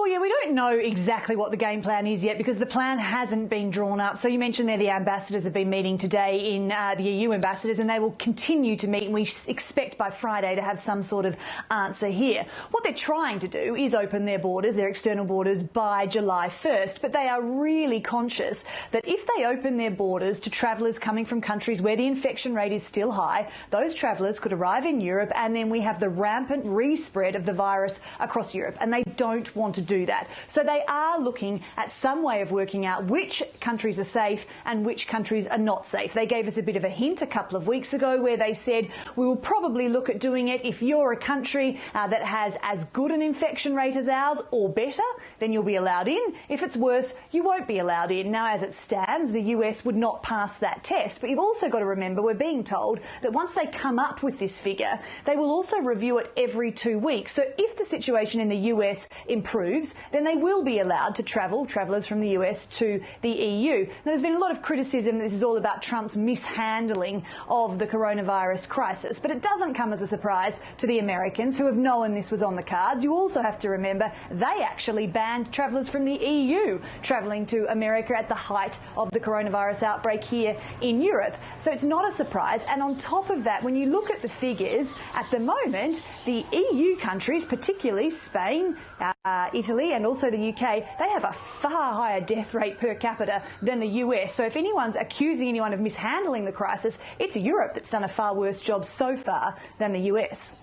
Well, yeah, we don't know exactly what the game plan is yet because the plan hasn't been drawn up. So you mentioned there the ambassadors have been meeting today in the EU ambassadors, and they will continue to meet, and we expect by Friday to have some sort of answer here. What they're trying to do is open their borders, their external borders, by July 1st, but they are really conscious that if they open their borders to travellers coming from countries where the infection rate is still high, those travellers could arrive in Europe, and then we have the rampant respread of the virus across Europe, and they don't want to do that. So they are looking at some way of working out which countries are safe and which countries are not safe. They gave us a bit of a hint a couple of weeks ago where they said we will probably look at doing it if you're a country that has as good an infection rate as ours or better, then you'll be allowed in. If it's worse, you won't be allowed in. Now, as it stands, the US would not pass that test. But you've also got to remember we're being told that once they come up with this figure, they will also review it every 2 weeks. So if the situation in the US improves, then they will be allowed to travellers from the US to the EU. Now, there's been a lot of criticism that this is all about Trump's mishandling of the coronavirus crisis, but it doesn't come as a surprise to the Americans who have known this was on the cards. You also have to remember they actually banned travellers from the EU travelling to America at the height of the coronavirus outbreak here in Europe. So it's not a surprise. And on top of that, when you look at the figures, at the moment, the EU countries, particularly Spain, Italy and also the UK, they have a far higher death rate per capita than the US. So if anyone's accusing anyone of mishandling the crisis, it's Europe that's done a far worse job so far than the US.